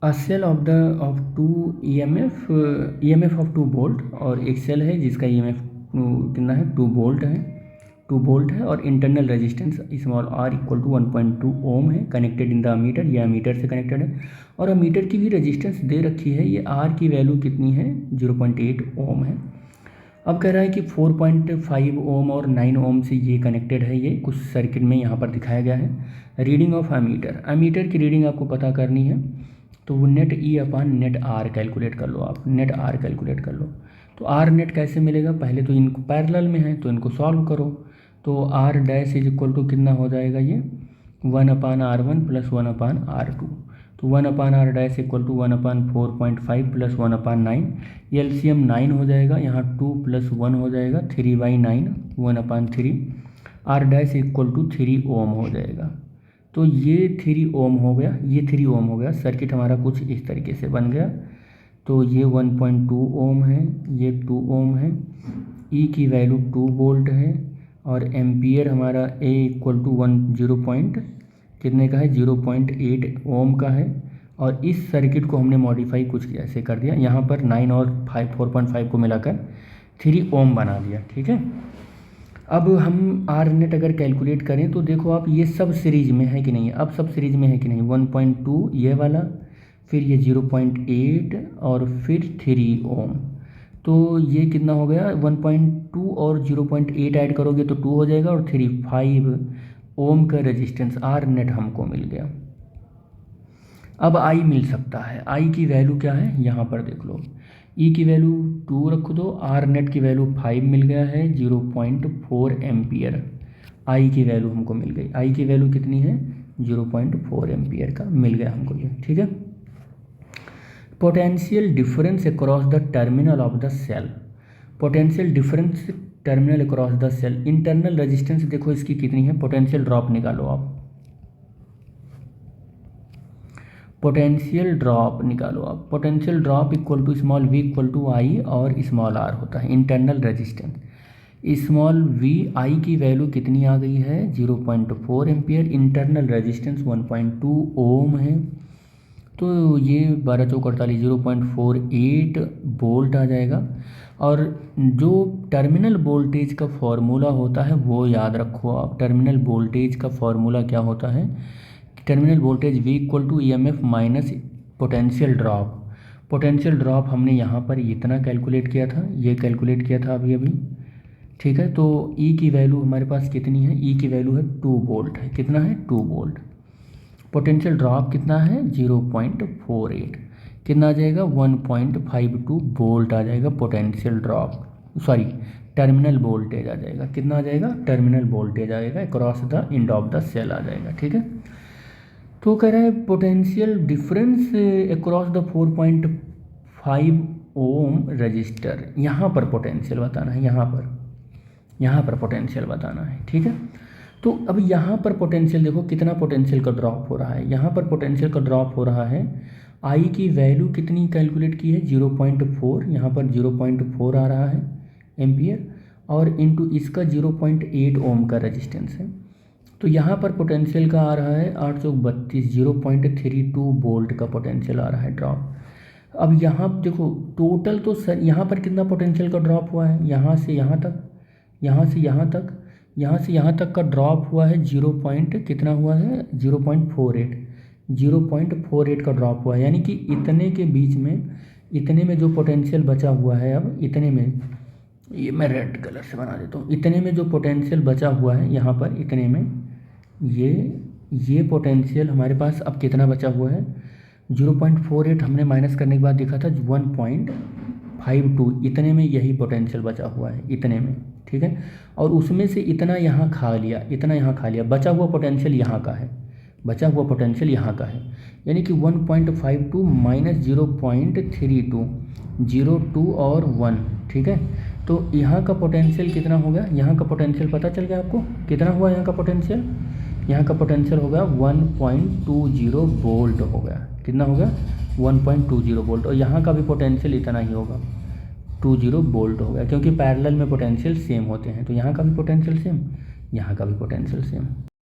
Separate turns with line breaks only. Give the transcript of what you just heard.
A cell of two EMF of 2 volt, और एक cell है जिसका ईएमएफ कितना है 2 वोल्ट है, 2 वोल्ट है, और internal resistance small r equal to 1.2 ohm है, कनेक्टेड इन द अमीटर, ये अमीटर से कनेक्टेड है। और अमीटर की भी रेजिस्टेंस दे रखी है, ये आर की वैल्यू कितनी है 0.8 ओम है। अब कह रहा है कि 4.5 ओम और 9 ओम से ये कनेक्टेड है, ये कुछ सर्किट में यहाँ पर दिखाया गया है। रीडिंग ऑफ अमीटर, अमीटर की रीडिंग आपको पता करनी है, तो वो net E upon net R calculate कर लो, आप नेट आर कैलकुलेट कर लो। तो आर नेट कैसे मिलेगा, पहले तो इनको पैरेलल में है तो इनको सॉल्व करो। तो R dash is equal to कितना हो जाएगा, ये 1/R1 प्लस 1/R2। तो 1/R dash equal to 1/4.5 plus 1/9, ये एलसीएम 9 हो जाएगा, यहाँ 2 + 1 हो जाएगा 3/9, 1/3। आर डैश इक्वल टू 3 ओम हो जाएगा। तो ये 3 ओम हो गया, ये 3 ओम हो गया, सर्किट हमारा कुछ इस तरीके से बन गया। तो ये 1.2 ओम है, ये 2 ओम है, ई की वैल्यू 2 वोल्ट है, और एम्पियर हमारा ए इक्वल टू 10 कितने का है 0.8 ओम का है। और इस सर्किट को हमने मॉडिफाई कुछ ऐसे कर दिया, यहाँ पर 9 और 4.5 को मिलाकर 3 ओम बना दिया, ठीक है। अब हम आर नेट अगर कैलकुलेट करें तो देखो आप, ये सब सीरीज में है कि नहीं, अब सब सीरीज में है कि नहीं, 1.2 ये वाला, फिर ये 0.8 और फिर 3 ओम। तो ये कितना हो गया 1.2 और 0.8 ऐड करोगे तो 2 हो जाएगा, और 5 ओम का रेजिस्टेंस आर नेट हमको मिल गया। अब आई मिल सकता है, आई की वैल्यू क्या है यहाँ पर देख लो, ई की वैल्यू 2 रख दो, आर नेट की वैल्यू 5 मिल गया है, 0.4 एम्पियर आई की वैल्यू हमको मिल गई। आई की वैल्यू कितनी है 0.4 एम्पियर का मिल गया हमको ये, ठीक है। Potential difference across the terminal of the cell, potential difference terminal across the cell, internal resistance देखो इसकी कितनी है, पोटेंशियल ड्रॉप निकालो आप, पोटेंशियल ड्रॉप निकालो आप, potential drop equal to small v equal to I और स्मॉल आर होता है internal resistance. Small v I की वैल्यू कितनी आ गई है 0.4 एम्पियर, इंटरनल रेजिस्टेंस 1.2 ओम है, तो ये 12 चौक 48 0.48 वोल्ट आ जाएगा। और जो टर्मिनल वोल्टेज का फॉर्मूला होता है वो याद रखो आप, टर्मिनल वोल्टेज का फॉर्मूला क्या होता है, terminal voltage V equal to EMF minus potential drop. Potential drop हमने यहाँ पर इतना कैलकुलेट किया था, ये कैलकुलेट किया था अभी अभी, ठीक है। तो E की वैल्यू हमारे पास कितनी है, E की वैल्यू है 2 वोल्ट है, कितना है 2 वोल्ट। पोटेंशियल ड्रॉप कितना है 0.48, कितना आ जाएगा 1.52 वोल्ट आ जाएगा potential drop, sorry terminal voltage आ जाएगा, कितना आ जाएगा टर्मिनल वोल्टेज आएगा across the end of the cell आ जाएगा, ठीक है। तो कह रहा है potential difference across the 4.5 ohm resistor, यहाँ पर पोटेंशियल बताना है, यहाँ पर पोटेंशियल बताना है, ठीक है। तो अब यहाँ पर पोटेंशियल देखो कितना पोटेंशियल का ड्रॉप हो रहा है, यहाँ पर पोटेंशियल का ड्रॉप हो रहा है, आई की वैल्यू कितनी कैलकुलेट की है 0.4, यहाँ पर 0.4 आ रहा है एम्पियर, और इनटू इसका 0.8 ओम का रेजिस्टेंस है। तो यहाँ पर पोटेंशियल का आ रहा है 832 0.32 वोल्ट का पोटेंशियल आ रहा है ड्रॉप। अब यहाँ देखो टोटल तो सर यहाँ पर कितना पोटेंशियल का ड्रॉप हुआ है, यहाँ से यहाँ तक, यहाँ से यहाँ तक, यहाँ से यहाँ तक का ड्रॉप हुआ है 0 पॉइंट कितना हुआ है 0.48 का ड्रॉप हुआ है, यानी कि इतने के बीच में, इतने में जो पोटेंशियल बचा हुआ है, अब इतने में, ये मैं रेड कलर से बना देता हूँ, इतने में जो पोटेंशियल बचा हुआ है यहाँ पर इतने में, ये पोटेंशियल हमारे पास अब कितना बचा हुआ है 0.48 हमने माइनस करने के बाद देखा था 1.52, इतने में यही पोटेंशियल बचा हुआ है इतने में, ठीक है। और उसमें से इतना यहाँ खा लिया, इतना यहाँ खा लिया, बचा हुआ पोटेंशियल यहाँ का है, बचा हुआ पोटेंशियल यहाँ का है, यानी कि 1.52 माइनस 0.32, 0 2 और 1, ठीक है। तो यहाँ का पोटेंशियल कितना हो गया, यहाँ का पोटेंशियल पता चल गया आपको कितना हुआ, यहाँ का पोटेंशियल, यहाँ का पोटेंशियल हो गया 1.20 वोल्ट हो गया, कितना हो गया 1.20 वोल्ट, और यहाँ का भी पोटेंशियल इतना ही होगा 20 वोल्ट हो गया, क्योंकि पैरेलल में पोटेंशियल सेम होते हैं, तो यहाँ का भी पोटेंशियल सेम, यहाँ का भी पोटेंशियल सेम।